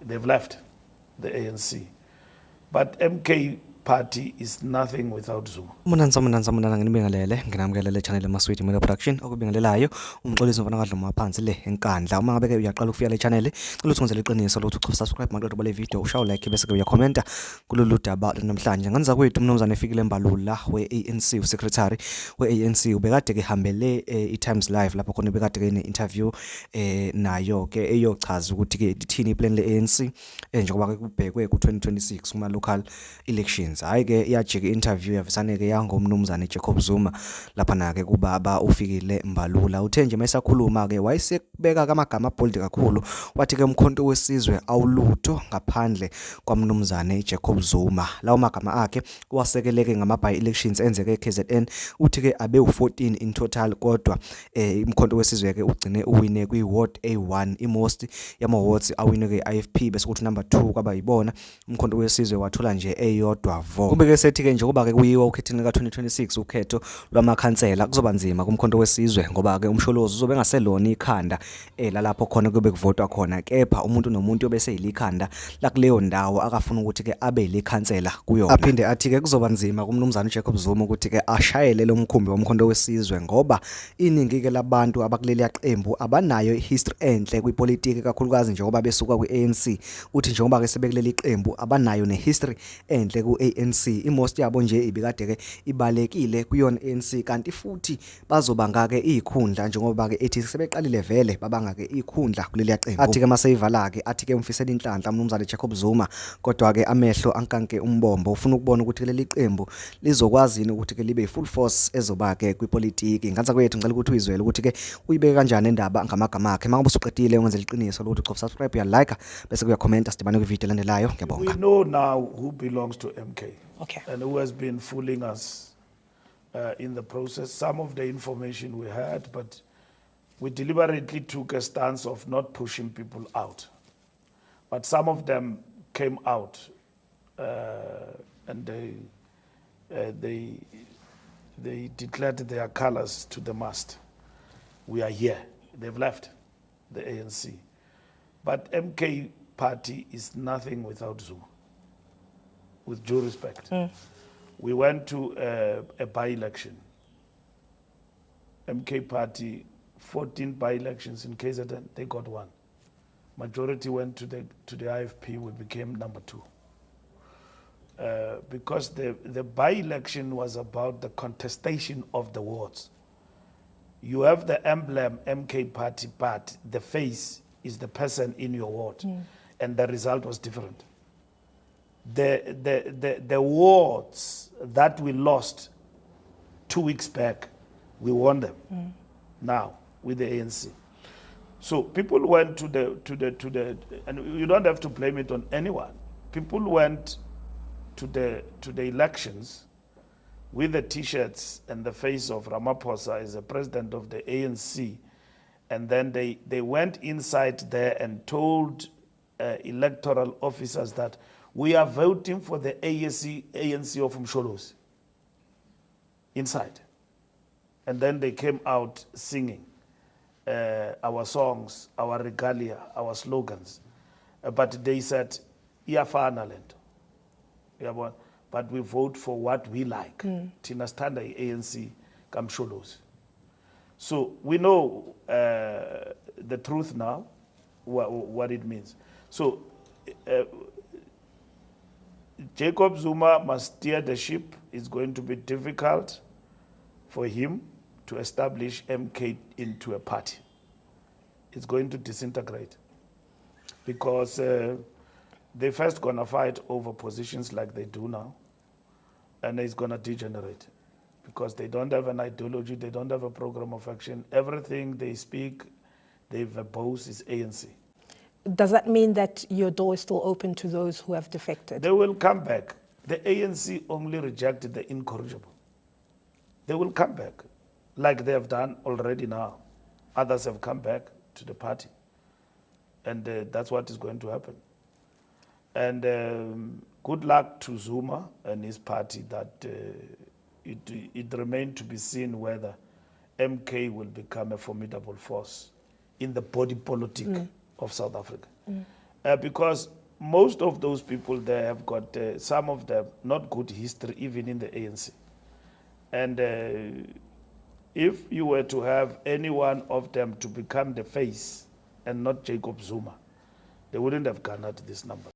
they've left the ANC. But MK party is nothing without Zuma. Munanza nginibingelele nginamkelele channel Maswidi Media Production okubingelelayo Mxolisi Dlomo phansi le Nkandla uma ngabe ke uyaqala ukufika le channel cela uthunzele iqiniso lokuthi uchofa subscribe maqedwe bale video ushaye like bese ke uyakhomenta kulolu daba namhlanje ngenza kwethu umnomzane Fikile Mbalula we-ANC uSecretary we-ANC ubekade ke hambele i-Times Live lapho khona bekade ke ne-interview nayo ke eyochaza ukuthi ke ithini iplan le-ANC njengoba ke kubhekwe ku-2026 kuma local elections. Hayi ke iyajika interview yavisane ke yangomnumzane Zuma lapha na ke kubaba uFikile Mbalula uthe nje mayesakhuluma ke wayesekubeka kamagama bold kakhulu wathi ke Umkhonto Wesizwe awulutho ngaphandle kwamnumzane Zuma. Lawo magama akhe wasekeleke ngama by-elections enzeke eKZN uthi ke abe u14 in total kodwa Umkhonto Wesizwe ke ugcine uwine kwi-ward A1 imost yama wards awine ke IFP bese kuthi number 2 kwaba yibona Umkhonto Wesizwe wathola nje eyodwa vo. Kubeke sethi ke nje kuba ke kuyiwa ukhethini ka 2026 ukhetho lwamakhansela kuzoba nzima kumkhonto wesizwe ngoba ke umsholozi uzobe ngaselona ikhanda lalapho khona kube kuvotwa khona kepha umuntu nomuntu obese yilikhanda la kuleyo ndawo akafuna ukuthi ke abe yikhansela kuyona. Aphinde athi ke kuzoba nzima kumnumzane Zuma ukuthi ke ashayele lo mkhumbi womkhonto wesizwe ngoba iningi ke labantu abakuleli yaqembu abanayo history enhle kwipolitiki kakhulukazi njengoba besuka kwi-ANC uthi njengoba ke sebekuleli iqembu abanayo nehistory enhle ku-ANC imost yabo nje ibikade ke ibalekile kuyona ANC kanti futhi bazobanga ke izikhundla njengoba ke ethi sebeqalile vele babanga ke izikhundla kuleli yaqembu. Athi ke maseyivala ke athi ke umfisela inhlanhla umnumzane Zuma kodwa ke amehlo ankanke umbombo ufuna ukubona ukuthi leli qembu lizokwazi ukuthi ke libe full force ezoba ke kwipolitiki. Nganza kwethu ngicela ukuthi uyizwele ukuthi ke uyibeke kanjani indaba ngamagama akhe mangabe usuqedile ungenzela iqiniso lokuthi uchofa subscribe ya like bese kuya comment sidibane ku video landelayo. Ngiyabonga. We know now who belongs to MK. Okay. And who has been fooling us in the process. Some of the information we had, but we deliberately took a stance of not pushing people out. But some of them came out and they declared their colors to the mast. We are here. They've left the ANC. But MK party is nothing without Zuma, with due respect. We went to a by-election. MK party, 14 by-elections in KZN, they got one. Majority went to the IFP, we became number 2. Because the by-election was about the contestation of the wards. You have the emblem MK party, but the face is the person in your ward. And the result was different. The wards that we lost 2 weeks back, we won them now with the ANC. So people went to the and you don't have to blame it on anyone. People went to the elections with the T-shirts and the face of Ramaphosa as the president of the ANC, and then they went inside there and told electoral officers that we are voting for the ANC of Mxolisi inside. And then they came out singing our songs, our regalia, our slogans. But they said, iyafana lento. But we vote for what we like. Tina standa ANC kamsholos. So we know the truth now, what it means. So Zuma must steer the ship. It's going to be difficult for him to establish MK into a party. It's going to disintegrate because they're first going to fight over positions like they do now, and it's going to degenerate because they don't have an ideology, they don't have a program of action. Everything they speak, they verbose is ANC. Does that mean that your door is still open to those who have defected? They will come back. The ANC only rejected the incorrigible. They will come back, like they have done already now. Others have come back to the party. And that's what is going to happen. And good luck to Zuma and his party that it remains to be seen whether MK will become a formidable force in the body politic of South Africa. because most of those people there have got, some of them, not good history, even in the ANC. And if you were to have any one of them to become the face and not Jacob Zuma, they wouldn't have garnered this number.